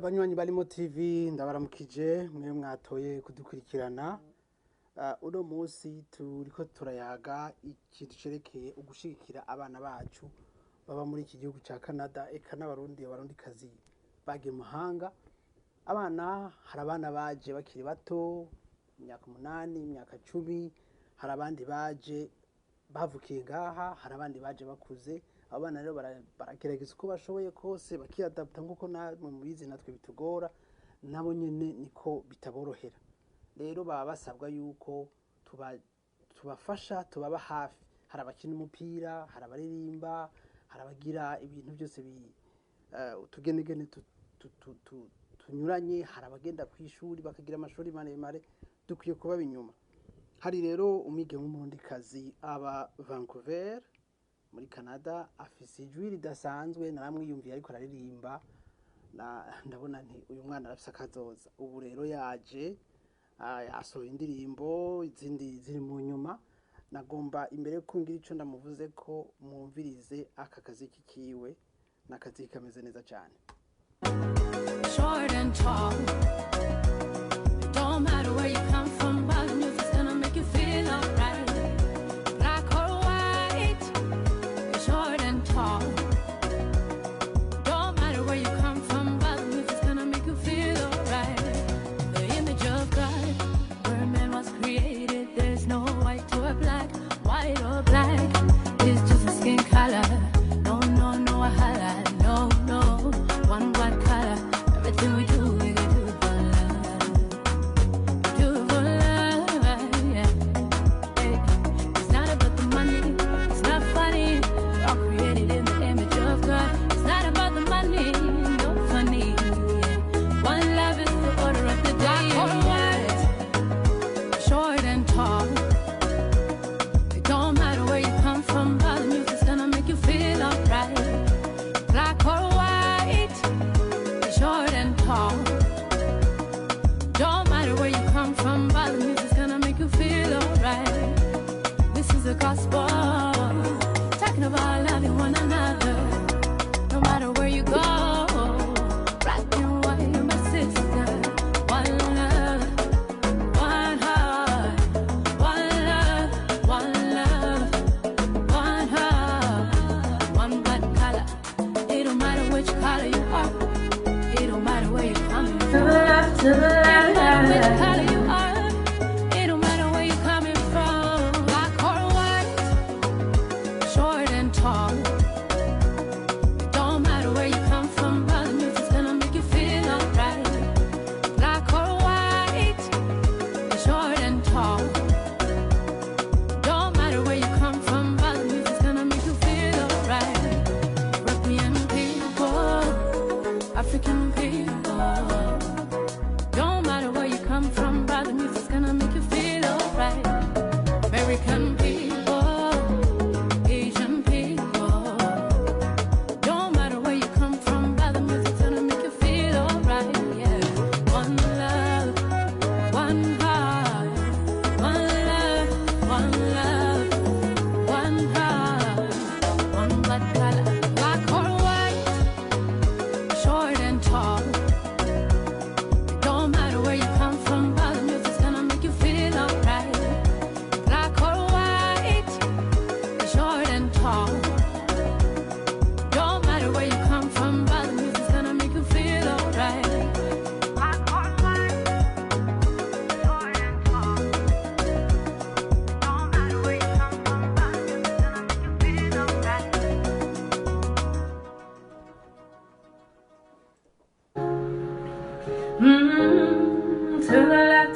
Banywanyi barimo TV ndabaramukije mwe mwatoye kudukurikirana. Uno munsi turiko turayaga ikintu cerekeye ugushigikira abana bacu baba muri iki gihugu ca Canada eka n'abarundikazi bagiye mu mahanga. Abana hari abana baje bakiri bato imyaka 8 imyaka 10, hari abandi baje bavukiye ngaha, hari abandi baje bakuze. Abana rero baragerageza uko bashoboye kose bakiadapta nguko namwe mubizi natwe bitugora, nabo nyene niko bitaborohera. Rero baba basabwa yuko tubafasha, tubaba hafi. Hari abakina umupira, hari abaririmba, hari abagira ibintu byose utugenegene tunyuranye, hari abagenda kwishuri bakagira amashuri maremare, dukwiye kuba inyuma. Hari rero umwigeme w'umurundikazi aba Vancouver muri Canada, afise ijwi ridasanzwe, naramwiyumviye ariko araririmba, ndabona nti uyu mwana arafise akazoza. Ubu rero yaje asohoye indirimbo, izindi ziri mu nyuma. Nagomba imbere yo kungira ico ndamuvuze ko mwumvirize aka kazi kiwe, n'akazi kameze neza cyane. Short and tall, it don't matter where you come from, but the music's gonna make you feel alright. Black or white, short and tall, don't matter where you come from, but the music's gonna make you feel alright. The image of God, where man was created, there's no white or black, it's just a skin color. No, a highlight, no, one white color. Everything we do, we can do for love. Do for love, yeah. Hey, it's not about the money, it's not funny. We're all created in the image of God. It's not about the money, no funny. Yeah. One love is the order of the day. Black or white, short and tall. It don't matter where you come from, but the music's gonna make you feel alright. Black or white, short and tall. Don't matter where you come from, but the music's gonna make you feel alright. This is the gospel, talking about loving one another. No matter where you go, black and white, you're my sister. One love, one heart, one love, one love, one heart, one blood color. It don't matter which color you are. It don't matter where you're coming from. To the left, It don't matter which color you are. It don't matter where you're coming from. Black or white, short and tall. It don't matter where you come from, but the music's gonna make you feel alright. Black or white, short and tall. Don't matter where you come from, but the music's gonna make you feel alright. European people, African people, don't matter where you come from, but the music's gonna make you feel alright. American people, Asian people, don't matter where you come from, but the music's gonna make you feel alright. Yeah, one love, one heart, one love, one love, one heart, one blood color. Black or white, short and tall. It don't matter where you come from, but the music's gonna make you feel alright. Black or white, short and tall. Don't matter where you come from, but the music's gonna make you feel alright. Black or white, short and tall. Don't matter where you come from, but the music's gonna make you feel alright.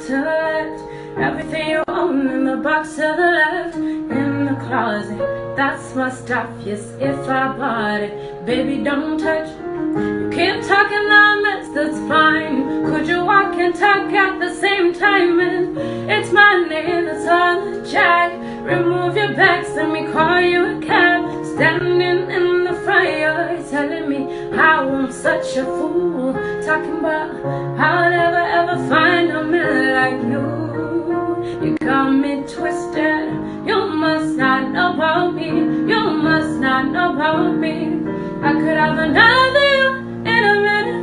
to the left. Everything you own in the box to the left. In the closet, that's my stuff. Yes, if I bought it, baby, don't touch. You keep talking that mess, that's fine. Could you walk and talk at the same time? And it's my name that's on the jack. Remove your bags, let me call you a cab. Standing in the fire, telling me how I'm such a fool. Talking about how I'll never ever find a man like you. You got me twisted. You must not know about me. You must not know about me. I could have another you in a minute.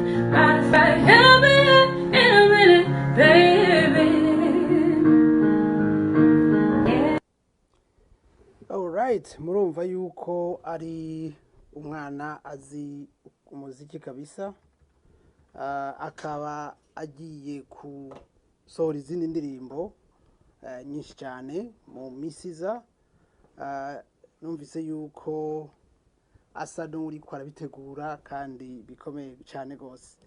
back in a minute, baby. Yeah. Alright, murumva yuko ari umwana azi umuziki kabisa, akaba agiye gusohora izindi ndirimbo nyinshi cyane mu misiza. Numvise yuko asa n'uri ko arabitegura kandi bikomeye cyane gose.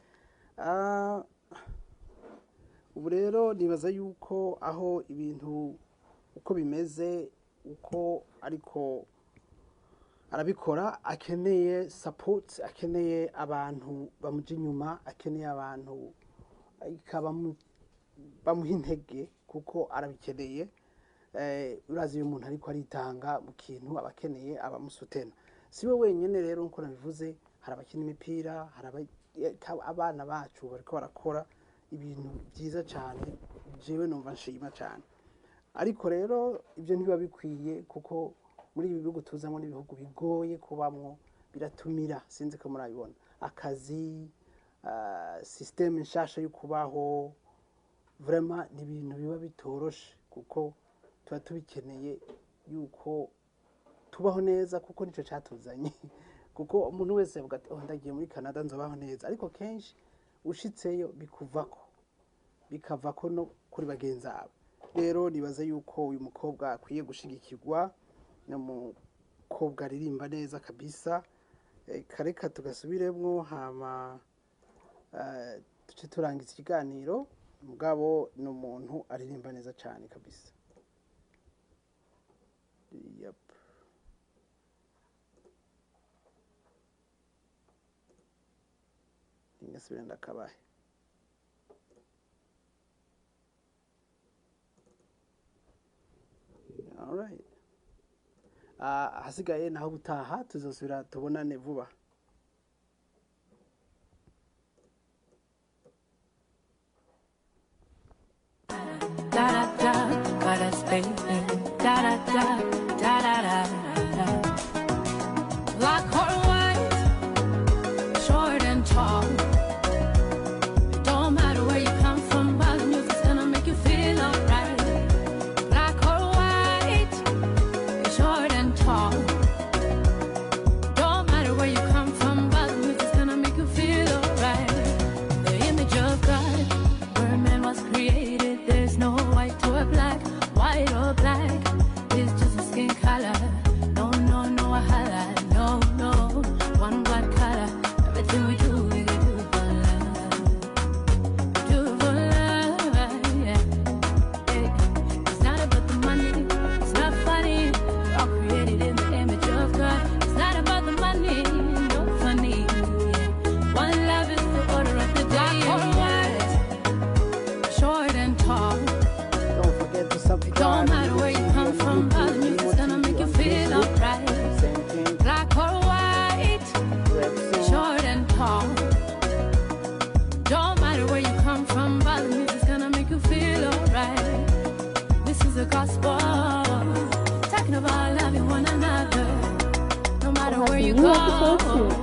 Ubu rero nibaza yuko aho ibintu uko bimeze, uko ariko arabikora, akeneye support, akeneye abantu bamuja inyuma, akeneye abantu bamuha intege kuko arabikeneye. Urazi uyu muntu ariko aritanga mu kintu, abakeneye abamusutena. Siwe wenyine rero nkuko nabivuze, hari abakina imipira, hari abana bacu bariko barakora ibintu byiza cyane, jewe numva nshima cyane. Ariko rero ibyo ntibiba bikwiye kuko muri ibi bihugu tuzamo n'ibihugu bigoye kubamwo, biratumira, sinzi ko murabibona, akazi, systeme nshasha yo kubaho, vraiment ni ibintu biba bitoroshe kuko tuba tubikeneye yuko tubaho neza kuko nico cyatuzanye. Kuko umuntu wese avuga ati ndagiye muri Canada nzobaho neza, ariko kenshi ushitseyo bikavako no kuri bagenzi abo. Rero nibaza yuko uyu mukobwa akwiye gushigikirwa, n'umukobwa aririmba neza kabisa. Kareka tugasubiremwo hama tuce turangiza ikiganiro. Mugabo n'umuntu aririmba neza cyane kabisa. Yep. Ingasubira ndakabaye. All right. Hasigaye naho butaha tuzosubira tubonane vuba. Da da da, gotta stay there. Da da da, da da da da. Black or white, short and tall. It don't matter where you come from, but the music's gonna make you feel alright. Black or white, short and tall. Don't matter where you come from, but the music's gonna make you feel alright. The image of God, where man was created, there's no white or black, white or black. It's just a skin color. No, no, no, a highlight. No, no, one black color. Everything we do, we do for love. Do for love, yeah. It's not about the money. It's not funny. We're all created in the image of God. It's not about the money. No funny. Yeah. One love is the order of the day. Black or white, short and tall. Don't forget to subscribe. Don't matter where you come from, all the music's gonna make you feel alright. Black or white, short and tall. Don't matter where you come from, all the music's gonna make you feel alright. This is the gospel, talking about loving one another. No matter where you go.